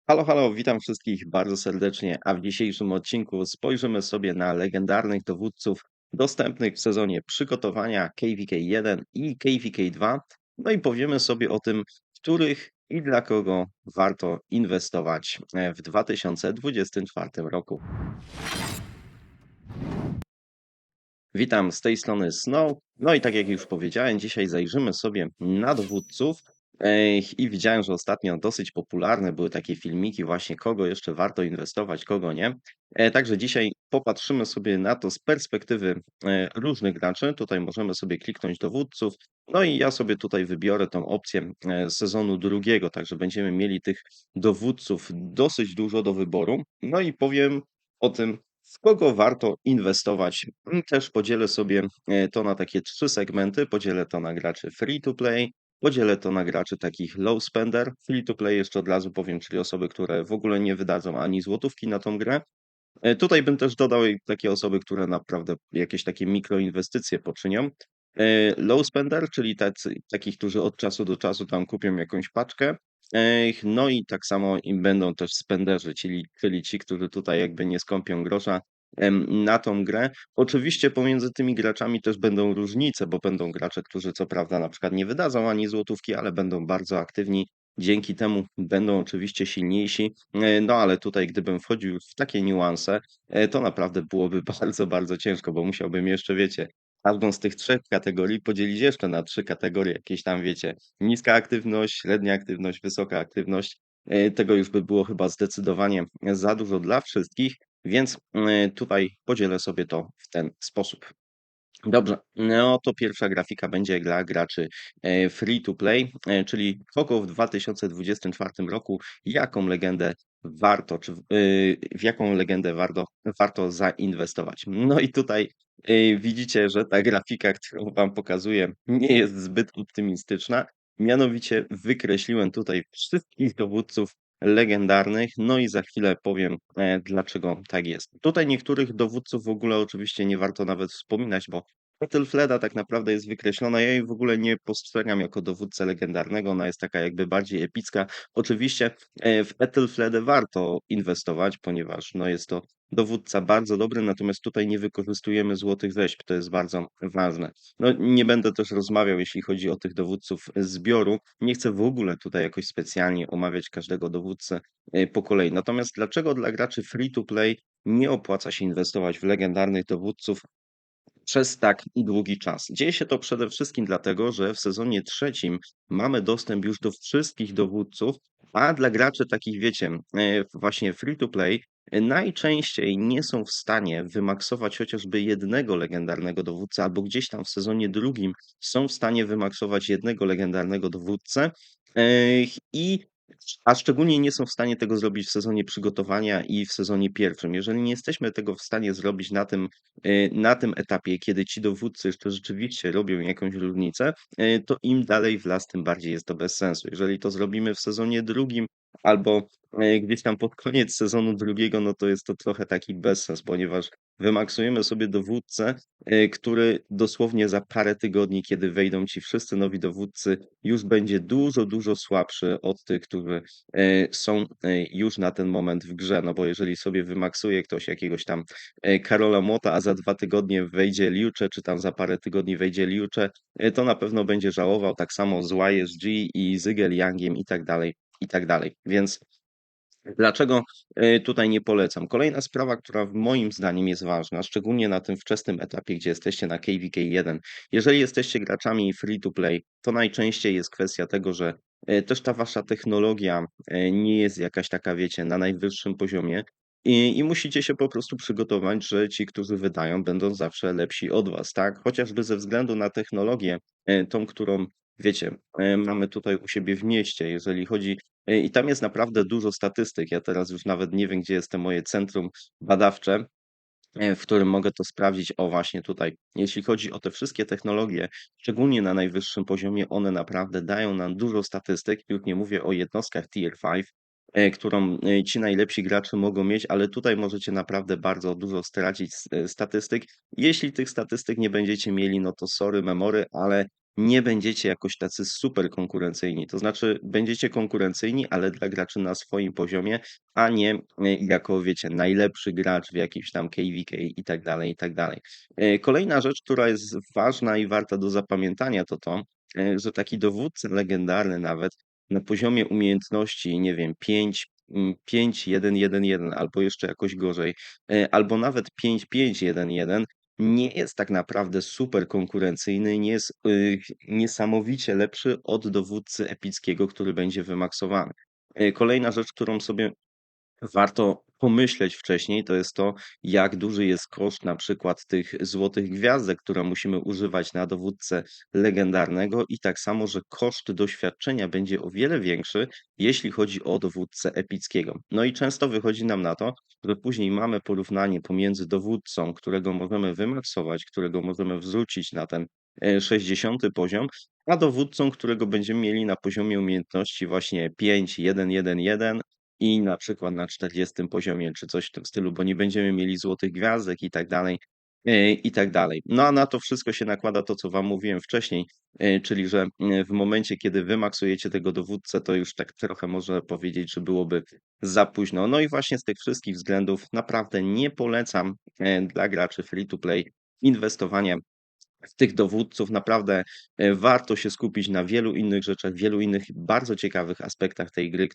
Halo, halo, witam wszystkich bardzo serdecznie, a w dzisiejszym odcinku spojrzymy sobie na legendarnych dowódców dostępnych w sezonie przygotowania KVK 1 i KVK 2. No i powiemy sobie o tym, w których i dla kogo warto inwestować w 2024 roku. Witam z tej strony Snow. No i tak jak już powiedziałem, dzisiaj zajrzymy sobie na dowódców. I widziałem, że ostatnio dosyć popularne były takie filmiki, właśnie kogo jeszcze warto inwestować, kogo nie. Także dzisiaj popatrzymy sobie na to z perspektywy różnych graczy. Tutaj możemy sobie kliknąć dowódców. No i ja sobie tutaj wybiorę tą opcję sezonu drugiego, także będziemy mieli tych dowódców dosyć dużo do wyboru. No i powiem o tym, w kogo warto inwestować. Też podzielę sobie to na takie 3 segmenty. Podzielę to na graczy free to play, podzielę to na graczy takich low spender. Free to play jeszcze od razu powiem, czyli osoby, które w ogóle nie wydadzą ani złotówki na tą grę. Tutaj bym też dodał takie osoby, które naprawdę jakieś takie mikroinwestycje poczynią. Low spender, czyli takich, którzy od czasu do czasu tam kupią jakąś paczkę. No i tak samo im będą też spenderzy, czyli ci, którzy tutaj jakby nie skąpią grosza na tą grę. Oczywiście pomiędzy tymi graczami też będą różnice, bo będą gracze, którzy co prawda na przykład nie wydadzą ani złotówki, ale będą bardzo aktywni. Dzięki temu będą oczywiście silniejsi. No ale tutaj gdybym wchodził już w takie niuanse, to naprawdę byłoby bardzo, bardzo ciężko, bo musiałbym jeszcze, wiecie, każdą z tych 3 kategorii podzielić jeszcze na 3 kategorie jakieś tam, wiecie, niska aktywność, średnia aktywność, wysoka aktywność. Tego już by było chyba zdecydowanie za dużo dla wszystkich, więc tutaj podzielę sobie to w ten sposób. Dobrze, no to pierwsza grafika będzie dla graczy free to play, czyli kogo w 2024 roku, jaką legendę warto, w jaką legendę warto zainwestować. No i tutaj widzicie, że ta grafika, którą Wam pokazuję, nie jest zbyt optymistyczna. Mianowicie wykreśliłem tutaj wszystkich dowódców legendarnych, no i za chwilę powiem, dlaczego tak jest. Tutaj niektórych dowódców w ogóle oczywiście nie warto nawet wspominać, bo Ethelfleda tak naprawdę jest wykreślona. Ja jej w ogóle nie postrzegam jako dowódcę legendarnego. Ona jest taka jakby bardziej epicka. Oczywiście w Ethelfledę warto inwestować, ponieważ no, jest to dowódca bardzo dobry, natomiast tutaj nie wykorzystujemy złotych wesp. To jest bardzo ważne. No, nie będę też rozmawiał, jeśli chodzi o tych dowódców zbioru. Nie chcę w ogóle tutaj jakoś specjalnie omawiać każdego dowódcę po kolei. Natomiast dlaczego dla graczy free to play nie opłaca się inwestować w legendarnych dowódców przez tak długi czas? Dzieje się to przede wszystkim dlatego, że w sezonie trzecim mamy dostęp już do wszystkich dowódców, a dla graczy takich, wiecie, właśnie free to play, najczęściej nie są w stanie wymaksować chociażby jednego legendarnego dowódcę, albo gdzieś tam w sezonie drugim są w stanie wymaksować jednego legendarnego dowódcę. I a szczególnie nie są w stanie tego zrobić w sezonie przygotowania i w sezonie pierwszym. Jeżeli nie jesteśmy tego w stanie zrobić na tym etapie, kiedy ci dowódcy jeszcze rzeczywiście robią jakąś różnicę, to im dalej w las, tym bardziej jest to bez sensu. Jeżeli to zrobimy w sezonie drugim albo gdzieś tam pod koniec sezonu drugiego, no to jest to trochę taki bezsens, ponieważ wymaksujemy sobie dowódcę, który dosłownie za parę tygodni, kiedy wejdą ci wszyscy nowi dowódcy, już będzie dużo, dużo słabszy od tych, którzy są już na ten moment w grze. No bo jeżeli sobie wymaksuje ktoś jakiegoś tam Karola Młota, a za 2 tygodnie wejdzie Liucze, czy tam za parę tygodni wejdzie Liucze, to na pewno będzie żałował. Tak samo z YSG i Zigel Yangiem i tak dalej, i tak dalej. Więc dlaczego tutaj nie polecam? Kolejna sprawa, która moim zdaniem jest ważna, szczególnie na tym wczesnym etapie, gdzie jesteście na KVK 1. Jeżeli jesteście graczami free to play, to najczęściej jest kwestia tego, że też ta wasza technologia nie jest jakaś taka, wiecie, na najwyższym poziomie i musicie się po prostu przygotować, że ci, którzy wydają, będą zawsze lepsi od was, tak? Chociażby ze względu na technologię, tą, którą, wiecie, mamy tutaj u siebie w mieście, jeżeli chodzi i tam jest naprawdę dużo statystyk. Ja teraz już nawet nie wiem, gdzie jest to moje centrum badawcze, w którym mogę to sprawdzić. O, właśnie tutaj. Jeśli chodzi o te wszystkie technologie, szczególnie na najwyższym poziomie, one naprawdę dają nam dużo statystyk. Już nie mówię o jednostkach Tier 5, którą ci najlepsi gracze mogą mieć, ale tutaj możecie naprawdę bardzo dużo stracić statystyk. Jeśli tych statystyk nie będziecie mieli, no to sorry, memory, ale nie będziecie jakoś tacy super konkurencyjni. To znaczy będziecie konkurencyjni, ale dla graczy na swoim poziomie, a nie, jako wiecie, najlepszy gracz w jakimś tam KVK i tak dalej, i tak dalej. Kolejna rzecz, która jest ważna i warta do zapamiętania, to to, że taki dowódca legendarny nawet na poziomie umiejętności, nie wiem, 5, 1, 1, 1 albo jeszcze jakoś gorzej, albo nawet 5, 5, 1, 1 nie jest tak naprawdę super konkurencyjny, nie jest niesamowicie lepszy od dowódcy epickiego, który będzie wymaksowany. Kolejna rzecz, którą sobie warto pomyśleć wcześniej, to jest to, jak duży jest koszt na przykład tych złotych gwiazdek, które musimy używać na dowódcę legendarnego i tak samo, że koszt doświadczenia będzie o wiele większy, jeśli chodzi o dowódcę epickiego. No i często wychodzi nam na to, że później mamy porównanie pomiędzy dowódcą, którego możemy wymaksować, którego możemy wrzucić na ten 60 poziom, a dowódcą, którego będziemy mieli na poziomie umiejętności właśnie 5, 1, 1, 1 i na przykład na 40 poziomie czy coś w tym stylu, bo nie będziemy mieli złotych gwiazdek i tak dalej, i tak dalej. No a na to wszystko się nakłada to, co wam mówiłem wcześniej, czyli że, w momencie, kiedy wymaksujecie tego dowódcę, to już tak trochę można powiedzieć, że byłoby za późno. No i właśnie z tych wszystkich względów naprawdę nie polecam, dla graczy free to play inwestowania w tych dowódców. Naprawdę, warto się skupić na wielu innych rzeczach, wielu innych bardzo ciekawych aspektach tej gry,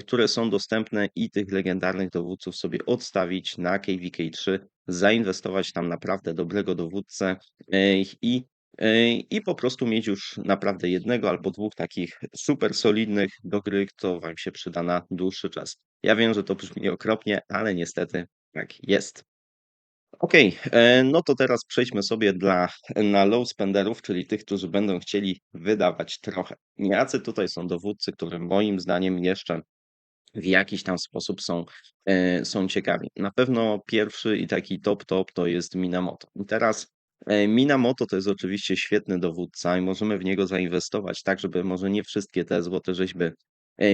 które są dostępne i tych legendarnych dowódców sobie odstawić na KVK 3, zainwestować tam naprawdę dobrego dowódcę, i i po prostu mieć już naprawdę jednego albo dwóch takich super solidnych do gry, kto wam się przyda na dłuższy czas. Ja wiem, że to brzmi okropnie, ale niestety tak jest. Okej, no to teraz przejdźmy sobie na low spenderów, czyli tych, którzy będą chcieli wydawać trochę. Jacy tutaj są dowódcy, którzy moim zdaniem jeszcze w jakiś tam sposób są ciekawi. Na pewno pierwszy i taki top to jest Minamoto. I teraz Minamoto to jest oczywiście świetny dowódca i możemy w niego zainwestować tak, żeby może nie wszystkie te złote rzeźby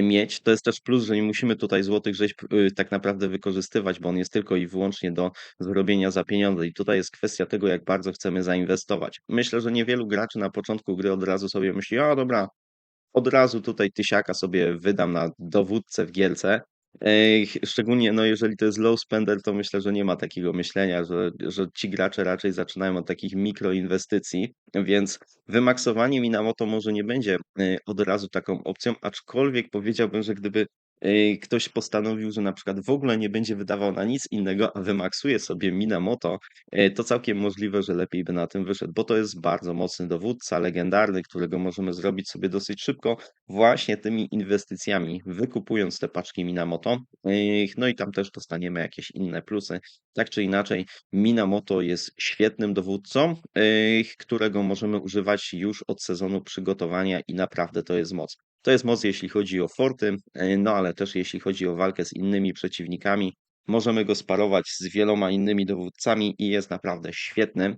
mieć. To jest też plus, że nie musimy tutaj złotych rzeźb tak naprawdę wykorzystywać, bo on jest tylko i wyłącznie do zrobienia za pieniądze. I tutaj jest kwestia tego, jak bardzo chcemy zainwestować. Myślę, że niewielu graczy na początku gry od razu sobie myśli, o dobra, od razu tutaj tysiaka sobie wydam na dowódcę w gierce. Szczególnie, no, jeżeli to jest low spender, to myślę, że nie ma takiego myślenia, że ci gracze raczej zaczynają od takich mikroinwestycji, więc wymaksowanie Minamoto może nie będzie, od razu taką opcją, aczkolwiek powiedziałbym, że gdyby, ktoś postanowił, że na przykład w ogóle nie będzie wydawał na nic innego, a wymaksuje sobie Minamoto, to całkiem możliwe, że lepiej by na tym wyszedł, bo to jest bardzo mocny dowódca, legendarny, którego możemy zrobić sobie dosyć szybko właśnie tymi inwestycjami, wykupując te paczki Minamoto. No i tam też dostaniemy jakieś inne plusy. Tak czy inaczej, Minamoto jest świetnym dowódcą, którego możemy używać już od sezonu przygotowania i naprawdę to jest moc. To jest moc, jeśli chodzi o forty, no ale też jeśli chodzi o walkę z innymi przeciwnikami. Możemy go sparować z wieloma innymi dowódcami i jest naprawdę świetny.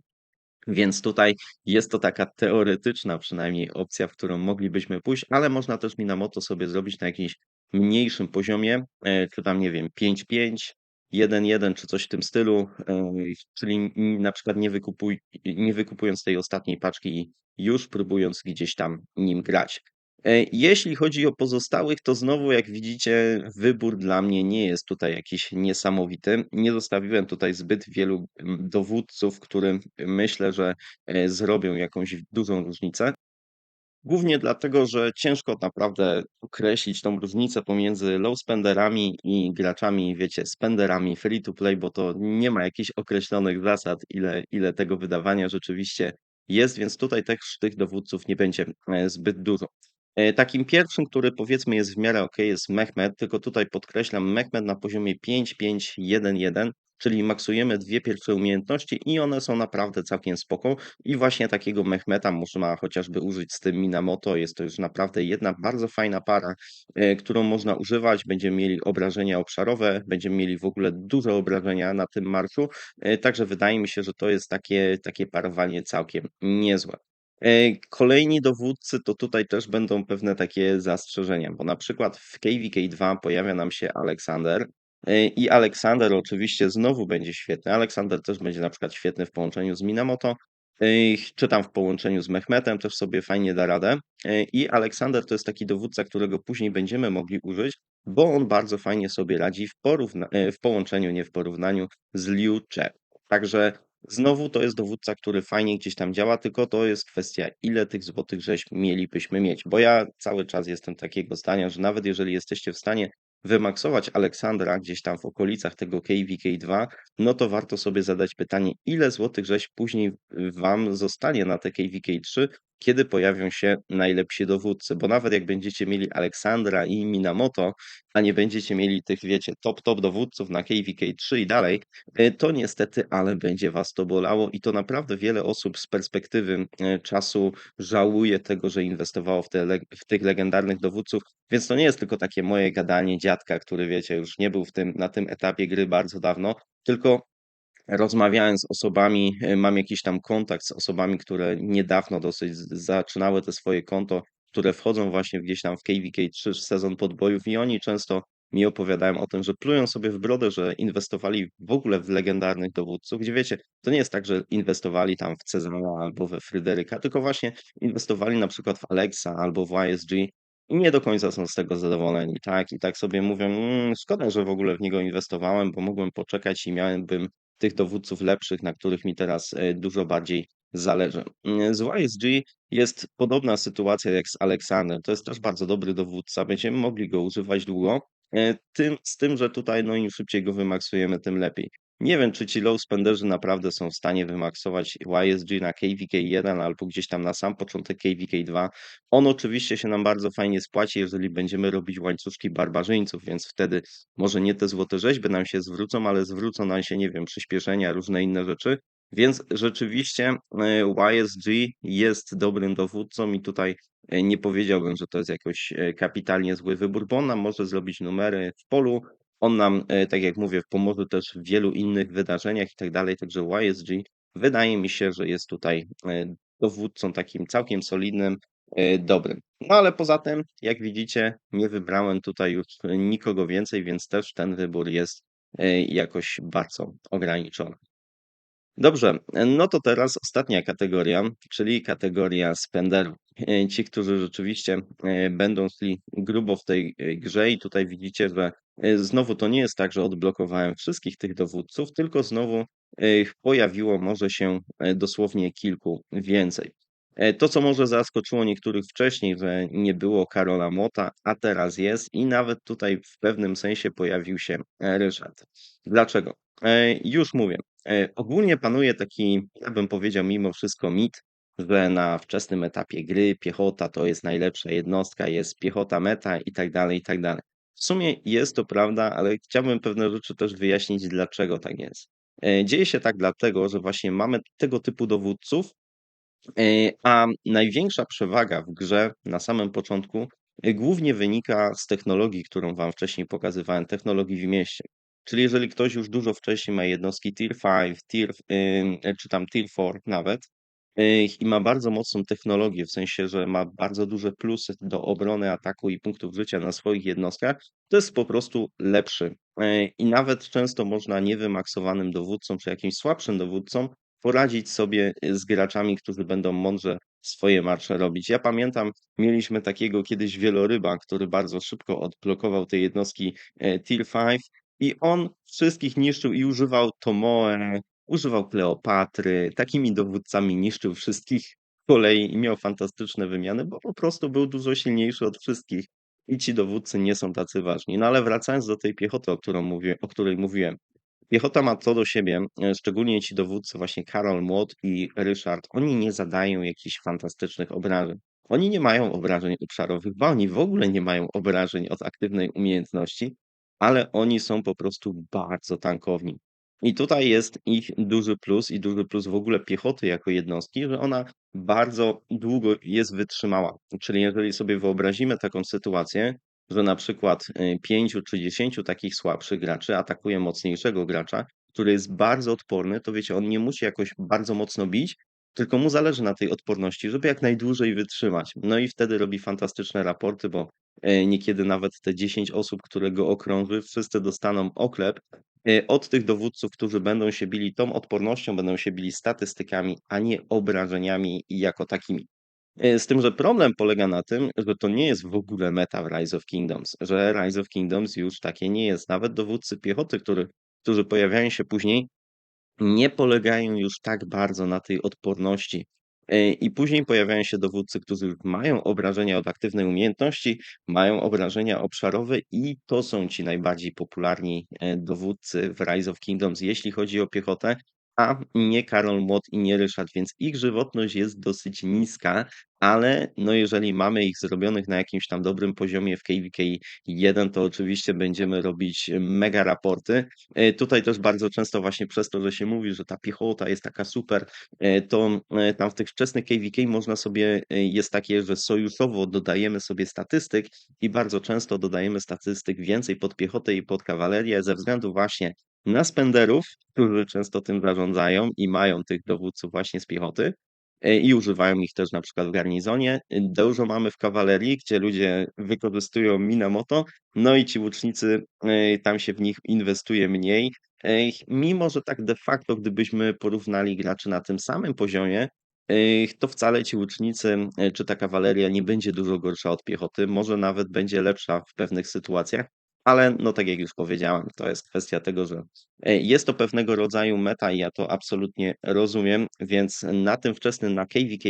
Więc tutaj jest to taka teoretyczna przynajmniej opcja, w którą moglibyśmy pójść, ale można też Minamoto sobie zrobić na jakimś mniejszym poziomie, czy tam nie wiem 5-5, 1-1 czy coś w tym stylu, czyli na przykład nie wykupując tej ostatniej paczki i już próbując gdzieś tam nim grać. Jeśli chodzi o pozostałych, to znowu jak widzicie wybór dla mnie nie jest tutaj jakiś niesamowity. Nie zostawiłem tutaj zbyt wielu, dowódców, którym myślę, że, zrobią jakąś dużą różnicę. Głównie dlatego, że ciężko naprawdę określić tą różnicę pomiędzy low spenderami i graczami, wiecie, spenderami free to play, bo to nie ma jakichś określonych zasad, ile tego wydawania rzeczywiście jest, więc tutaj też tych dowódców nie będzie, zbyt dużo. Takim pierwszym, który powiedzmy jest w miarę okej, jest Mehmet, tylko tutaj podkreślam Mehmet na poziomie 5, 5, 1, 1, czyli maksujemy 2 pierwsze umiejętności i one są naprawdę całkiem spoko. I właśnie takiego Mehmeta można chociażby użyć z tym Minamoto. Jest to już naprawdę jedna bardzo fajna para, którą można używać. Będziemy mieli obrażenia obszarowe, będziemy mieli w ogóle duże obrażenia na tym marszu. Także wydaje mi się, że to jest takie parowanie całkiem niezłe. Kolejni dowódcy to tutaj też będą pewne takie zastrzeżenia, bo na przykład w KVK 2 pojawia nam się Aleksander, i Aleksander oczywiście znowu będzie świetny. Aleksander też będzie na przykład świetny w połączeniu z Minamoto, Czy tam w połączeniu z Mehmetem też sobie fajnie da radę. I Aleksander to jest taki dowódca, którego później będziemy mogli użyć, bo on bardzo fajnie sobie radzi w połączeniu, nie w porównaniu z Liu Che. Także znowu to jest dowódca, który fajnie gdzieś tam działa, tylko to jest kwestia, ile tych złotych rzeźb mielibyśmy mieć. Bo ja cały czas jestem takiego zdania, że nawet jeżeli jesteście w stanie wymaksować Aleksandra gdzieś tam w okolicach tego KVK2, no to warto sobie zadać pytanie, ile złotych rzeźb później wam zostanie na te KVK3, kiedy pojawią się najlepsi dowódcy. Bo nawet jak będziecie mieli Aleksandra i Minamoto, a nie będziecie mieli tych, wiecie, top dowódców na KVK3 i dalej, to niestety, ale będzie was to bolało i to naprawdę wiele osób z perspektywy czasu żałuje tego, że inwestowało w tych legendarnych dowódców, więc to nie jest tylko takie moje gadanie dziadka, który wiecie, już nie był na tym etapie gry bardzo dawno, tylko rozmawiając z osobami, mam jakiś tam kontakt z osobami, które niedawno dosyć zaczynały te swoje konto, które wchodzą właśnie gdzieś tam w KVK3 w sezon podbojów i oni często mi opowiadają o tym, że plują sobie w brodę, że inwestowali w ogóle w legendarnych dowódców, gdzie wiecie, to nie jest tak, że inwestowali tam w Cezara albo we Fryderyka, tylko właśnie inwestowali na przykład w Alexa albo w YSG i nie do końca są z tego zadowoleni, tak? I tak sobie mówią, szkoda, że w ogóle w niego inwestowałem, bo mogłem poczekać i miałbym tych dowódców lepszych, na których mi teraz dużo bardziej zależy. Z YSG jest podobna sytuacja jak z Aleksander. To jest też bardzo dobry dowódca, będziemy mogli go używać długo, z tym, że tutaj no im szybciej go wymaksujemy, tym lepiej. Nie wiem, czy ci low spenderzy naprawdę są w stanie wymaksować YSG na KVK1 albo gdzieś tam na sam początek KVK2. On oczywiście się nam bardzo fajnie spłaci, jeżeli będziemy robić łańcuszki barbarzyńców, więc wtedy może nie te złote rzeźby nam się zwrócą, ale zwrócą nam się, nie wiem, przyspieszenia, różne inne rzeczy. Więc rzeczywiście YSG jest dobrym dowódcą i tutaj nie powiedziałbym, że to jest jakoś kapitalnie zły wybór, bo on nam może zrobić numery w polu. On nam, tak jak mówię, pomoże też w wielu innych wydarzeniach i tak dalej. Także YSG wydaje mi się, że jest tutaj dowódcą takim całkiem solidnym, dobrym. No ale poza tym, jak widzicie, nie wybrałem tutaj już nikogo więcej, więc też ten wybór jest jakoś bardzo ograniczony. Dobrze, no to teraz ostatnia kategoria, czyli kategoria spenderów. Ci, którzy rzeczywiście będą szli grubo w tej grze i tutaj widzicie, że znowu to nie jest tak, że odblokowałem wszystkich tych dowódców, tylko znowu pojawiło może się dosłownie kilku więcej. To, co może zaskoczyło niektórych wcześniej, że nie było Karola Mota, a teraz jest i nawet tutaj w pewnym sensie pojawił się Ryszard. Dlaczego? Już mówię. Ogólnie panuje taki, ja bym powiedział, mimo wszystko mit, że na wczesnym etapie gry piechota to jest najlepsza jednostka, jest piechota meta i tak dalej, i tak dalej. W sumie jest to prawda, ale chciałbym pewne rzeczy też wyjaśnić, dlaczego tak jest. Dzieje się tak dlatego, że właśnie mamy tego typu dowódców, a największa przewaga w grze na samym początku głównie wynika z technologii, którą wam wcześniej pokazywałem, technologii w mieście. Czyli jeżeli ktoś już dużo wcześniej ma jednostki Tier 5, czy tam Tier 4 nawet, i ma bardzo mocną technologię, w sensie, że ma bardzo duże plusy do obrony, ataku i punktów życia na swoich jednostkach, to jest po prostu lepszy. I nawet często można niewymaksowanym dowódcom, czy jakimś słabszym dowódcom poradzić sobie z graczami, którzy będą mądrze swoje marsze robić. Ja pamiętam, mieliśmy takiego kiedyś wieloryba, który bardzo szybko odblokował te jednostki Tier 5 i on wszystkich niszczył i używał Tomoe, używał Kleopatry, takimi dowódcami niszczył wszystkich z kolei i miał fantastyczne wymiany, bo po prostu był dużo silniejszy od wszystkich i ci dowódcy nie są tacy ważni. No ale wracając do tej piechoty, o której mówiłem. Piechota ma to do siebie, szczególnie ci dowódcy właśnie Karol Młot i Ryszard, oni nie zadają jakichś fantastycznych obrażeń. Oni nie mają obrażeń obszarowych, bo oni w ogóle nie mają obrażeń od aktywnej umiejętności, ale oni są po prostu bardzo tankowni. I tutaj jest ich duży plus i duży plus w ogóle piechoty jako jednostki, że ona bardzo długo jest wytrzymała. Czyli jeżeli sobie wyobrazimy taką sytuację, że na przykład 5 czy 10 takich słabszych graczy atakuje mocniejszego gracza, który jest bardzo odporny, to wiecie, on nie musi jakoś bardzo mocno bić, tylko mu zależy na tej odporności, żeby jak najdłużej wytrzymać. No i wtedy robi fantastyczne raporty, bo niekiedy nawet te 10 osób, które go okrąży, wszyscy dostaną oklep, od tych dowódców, którzy będą się bili tą odpornością, będą się bili statystykami, a nie obrażeniami jako takimi. Z tym, że problem polega na tym, że to nie jest w ogóle meta w Rise of Kingdoms, że Rise of Kingdoms już takie nie jest. Nawet dowódcy piechoty, którzy pojawiają się później, nie polegają już tak bardzo na tej odporności. I później pojawiają się dowódcy, którzy już mają obrażenia od aktywnej umiejętności, mają obrażenia obszarowe i to są ci najbardziej popularni dowódcy w Rise of Kingdoms, jeśli chodzi o piechotę, a nie Karol Młot i nie Ryszard, więc ich żywotność jest dosyć niska, ale no jeżeli mamy ich zrobionych na jakimś tam dobrym poziomie w KVK 1, to oczywiście będziemy robić mega raporty. Tutaj też bardzo często właśnie przez to, że się mówi, że ta piechota jest taka super, to tam w tych wczesnych KVK można sobie, jest takie, że sojuszowo dodajemy sobie statystyk i bardzo często dodajemy statystyk więcej pod piechotę i pod kawalerię ze względu właśnie na spenderów, którzy często tym zarządzają i mają tych dowódców właśnie z piechoty. I używają ich też na przykład w garnizonie. Dużo mamy w kawalerii, gdzie ludzie wykorzystują Minamoto, no i ci łucznicy, tam się w nich inwestuje mniej. Mimo że tak de facto, gdybyśmy porównali graczy na tym samym poziomie, to wcale ci łucznicy, czy ta kawaleria nie będzie dużo gorsza od piechoty, może nawet będzie lepsza w pewnych sytuacjach, ale no tak jak już powiedziałem, to jest kwestia tego, że jest to pewnego rodzaju meta i ja to absolutnie rozumiem, więc na tym wczesnym, na KVK,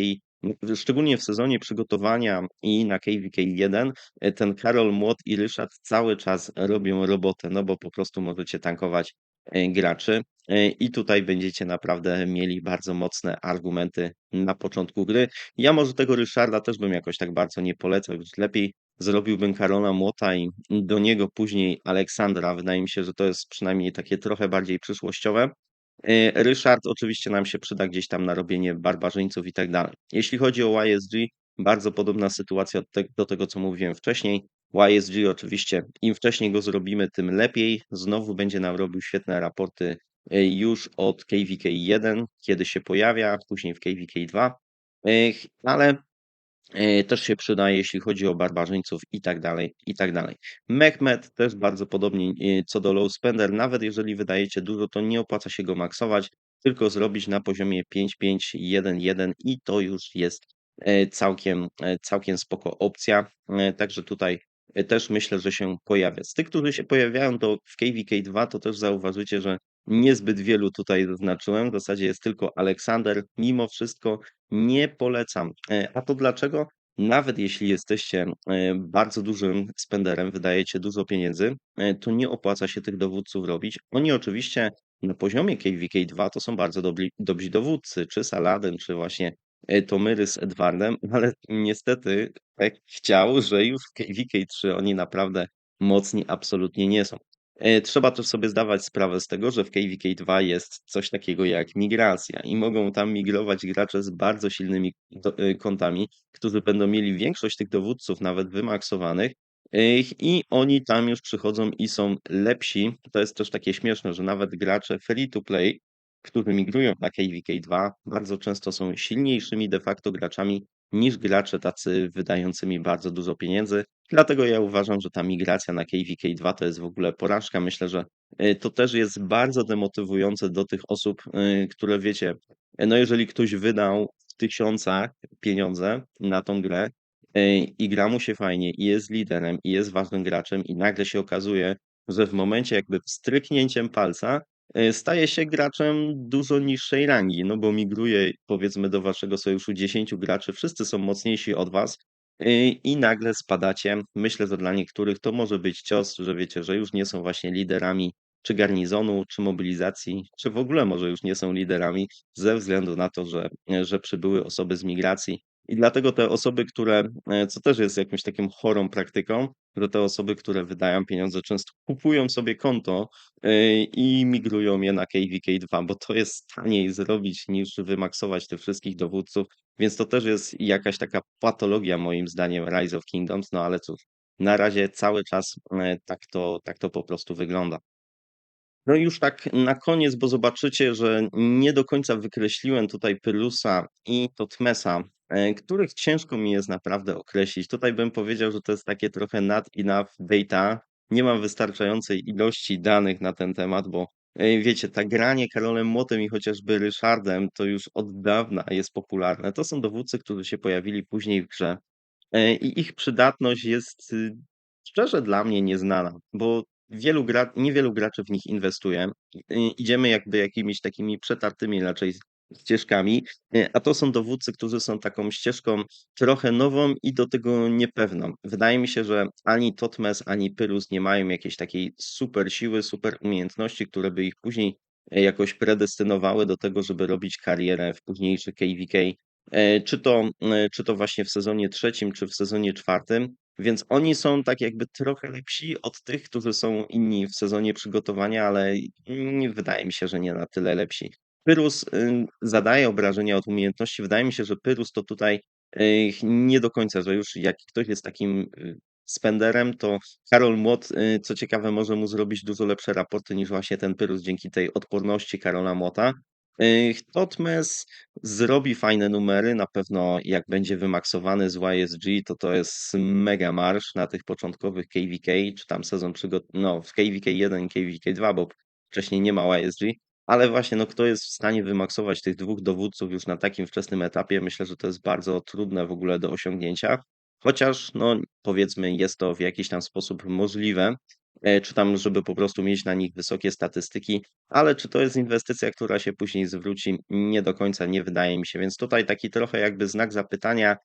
szczególnie w sezonie przygotowania i na KVK 1, ten Karol Młot i Ryszard cały czas robią robotę, no bo po prostu możecie tankować graczy i tutaj będziecie naprawdę mieli bardzo mocne argumenty na początku gry. Ja może tego Ryszarda też bym jakoś tak bardzo nie polecał, już lepiej zrobiłbym Karola Młota i do niego później Aleksandra. Wydaje mi się, że to jest przynajmniej takie trochę bardziej przyszłościowe. Ryszard oczywiście nam się przyda gdzieś tam na robienie barbarzyńców i tak dalej. Jeśli chodzi o YSG, bardzo podobna sytuacja do tego, co mówiłem wcześniej. YSG oczywiście, im wcześniej go zrobimy, tym lepiej. Znowu będzie nam robił świetne raporty już od KVK 1, kiedy się pojawia, później w KVK 2. Ale też się przydaje, jeśli chodzi o barbarzyńców i tak dalej, i tak dalej. Mehmet też bardzo podobnie co do low spender, nawet jeżeli wydajecie dużo, to nie opłaca się go maksować, tylko zrobić na poziomie 5, 5, 1, 1 i to już jest całkiem spoko opcja. Także tutaj też myślę, że się pojawia. Z tych, którzy się pojawiają w KVK 2, to też zauważycie, że niezbyt wielu tutaj zaznaczyłem. W zasadzie jest tylko Aleksander. Mimo wszystko nie polecam. A to dlaczego? Nawet jeśli jesteście bardzo dużym spenderem, wydajecie dużo pieniędzy, to nie opłaca się tych dowódców robić. Oni oczywiście na poziomie KVK 2 to są bardzo dobrzy dowódcy, czy Saladin, czy właśnie Tomyry z Edwardem, ale niestety tak chciał, że już w KVK 3 oni naprawdę mocni absolutnie nie są. Trzeba też sobie zdawać sprawę z tego, że w KVK 2 jest coś takiego jak migracja i mogą tam migrować gracze z bardzo silnymi kontami, którzy będą mieli większość tych dowódców nawet wymaksowanych, i oni tam już przychodzą i są lepsi. To jest też takie śmieszne, że nawet gracze free to play, którzy migrują na KVK 2, bardzo często są silniejszymi de facto graczami niż gracze tacy wydającymi bardzo dużo pieniędzy. Dlatego ja uważam, że ta migracja na KVK 2 to jest w ogóle porażka. Myślę, że to też jest bardzo demotywujące do tych osób, które wiecie, no jeżeli ktoś wydał w tysiącach pieniądze na tą grę i gra mu się fajnie i jest liderem i jest ważnym graczem i nagle się okazuje, że w momencie jakby stryknięciem palca staje się graczem dużo niższej rangi, no bo migruje powiedzmy do waszego sojuszu 10 graczy, wszyscy są mocniejsi od was, i nagle spadacie. Myślę, że dla niektórych to może być cios, że wiecie, że już nie są właśnie liderami czy garnizonu, czy mobilizacji, czy w ogóle może już nie są liderami ze względu na to, że przybyły osoby z migracji. I dlatego te osoby, które, co też jest jakąś taką chorą praktyką, że te osoby, które wydają pieniądze, często kupują sobie konto i migrują je na KVK 2, bo to jest taniej zrobić niż wymaksować tych wszystkich dowódców, więc to też jest jakaś taka patologia moim zdaniem Rise of Kingdoms, no ale cóż, na razie cały czas tak to po prostu wygląda. No i już tak na koniec, bo zobaczycie, że nie do końca wykreśliłem tutaj Pylusa i Totmesa, których ciężko mi jest naprawdę określić. Tutaj bym powiedział, że to jest takie trochę not enough data, nie mam wystarczającej ilości danych na ten temat, bo, wiecie, tak granie Karolem Młotem i chociażby Ryszardem to już od dawna jest popularne. To są dowódcy, którzy się pojawili później w grze. I ich przydatność jest, szczerze dla mnie nieznana, bo niewielu graczy w nich inwestuje. Idziemy jakby jakimiś takimi przetartymi raczej ścieżkami, a to są dowódcy, którzy są taką ścieżką trochę nową i do tego niepewną. Wydaje mi się, że ani Totmes, ani Pyrrhus nie mają jakiejś takiej super siły, super umiejętności, które by ich później, jakoś predestynowały do tego, żeby robić karierę w późniejszych KVK. Czy to właśnie w sezonie trzecim, czy w sezonie czwartym, więc oni są tak jakby trochę lepsi od tych, którzy są inni w sezonie przygotowania, ale wydaje mi się, że nie na tyle lepsi. Pyrrhus, zadaje obrażenia od umiejętności. Wydaje mi się, że Pyrrhus to tutaj, nie do końca, że już jak ktoś jest takim, spenderem, to Karol Młot, co ciekawe, może mu zrobić dużo lepsze raporty niż właśnie ten Pyrrhus dzięki tej odporności Karola Młota. Thotmesz zrobi fajne numery, na pewno jak będzie wymaksowany z YSG, to jest mega marsz na tych początkowych KVK, czy tam sezon no w KVK 1 i KVK 2, bo wcześniej nie ma YSG, ale właśnie, no kto jest w stanie wymaksować tych 2 dowódców już na takim wczesnym etapie, myślę, że to jest bardzo trudne w ogóle do osiągnięcia. Chociaż, no powiedzmy, jest to w jakiś tam sposób możliwe, czy tam żeby po prostu mieć na nich wysokie statystyki, ale czy to jest inwestycja, która się później zwróci? Nie do końca, nie wydaje mi się. Więc tutaj taki trochę jakby znak zapytania,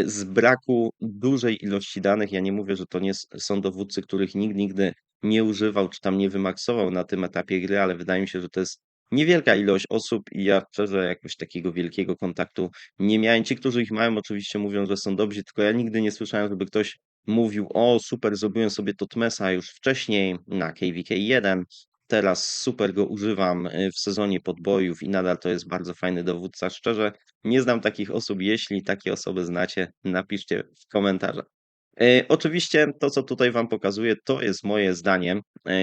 z braku dużej ilości danych. Ja nie mówię, że to nie są dowódcy, których nikt nigdy nie używał, czy tam nie wymaksował na tym etapie gry, ale wydaje mi się, że to jest niewielka ilość osób i ja szczerze jakoś takiego wielkiego kontaktu nie miałem. Ci, którzy ich mają, oczywiście mówią, że są dobrzy, tylko ja nigdy nie słyszałem, żeby ktoś mówił: "O, super, zrobiłem sobie Totmesa już wcześniej na KVK 1, teraz super go używam, w sezonie podbojów i nadal to jest bardzo fajny dowódca". Szczerze, nie znam takich osób. Jeśli takie osoby znacie, napiszcie w komentarzach. Oczywiście to, co tutaj wam pokazuję, to jest moje zdanie,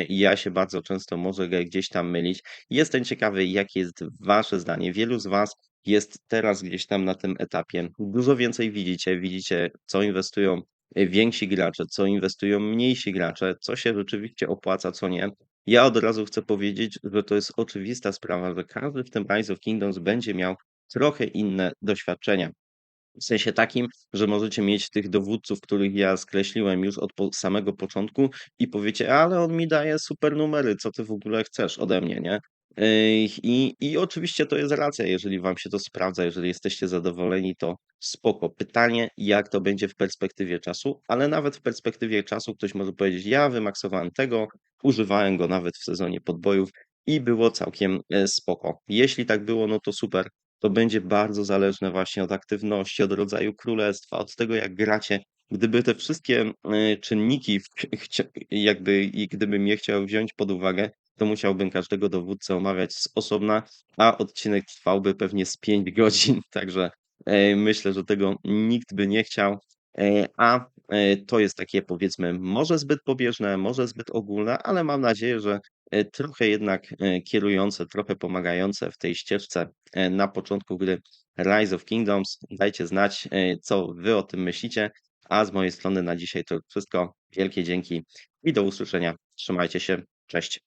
i ja się bardzo często mogę gdzieś tam mylić. Jestem ciekawy, jakie jest wasze zdanie. Wielu z was jest teraz gdzieś tam na tym etapie. Dużo więcej widzicie, co inwestują, więksi gracze, co inwestują mniejsi gracze, co się rzeczywiście opłaca, co nie. Ja od razu chcę powiedzieć, że to jest oczywista sprawa, że każdy w tym Rise of Kingdoms będzie miał trochę inne doświadczenia. W sensie takim, że możecie mieć tych dowódców, których ja skreśliłem już od samego początku i powiecie: "Ale on mi daje super numery, co ty w ogóle chcesz ode mnie", nie? I oczywiście to jest racja, jeżeli wam się to sprawdza, jeżeli jesteście zadowoleni, to spoko. Pytanie, jak to będzie w perspektywie czasu, ale nawet w perspektywie czasu ktoś może powiedzieć: "Ja wymaksowałem tego, używałem go nawet w sezonie podbojów i było całkiem, spoko". Jeśli tak było, no to super. To będzie bardzo zależne właśnie od aktywności, od rodzaju królestwa, od tego, jak gracie. Gdyby te wszystkie, czynniki jakby i gdybym je chciał wziąć pod uwagę, to musiałbym każdego dowódcę omawiać z osobna, a odcinek trwałby pewnie z 5 godzin, także, myślę, że tego nikt by nie chciał, to jest takie, powiedzmy, może zbyt pobieżne, może zbyt ogólne, ale mam nadzieję, że, trochę jednak, kierujące, trochę pomagające w tej ścieżce, na początku gry Rise of Kingdoms. Dajcie znać, co wy o tym myślicie, a z mojej strony na dzisiaj to już wszystko. Wielkie dzięki i do usłyszenia. Trzymajcie się. Cześć.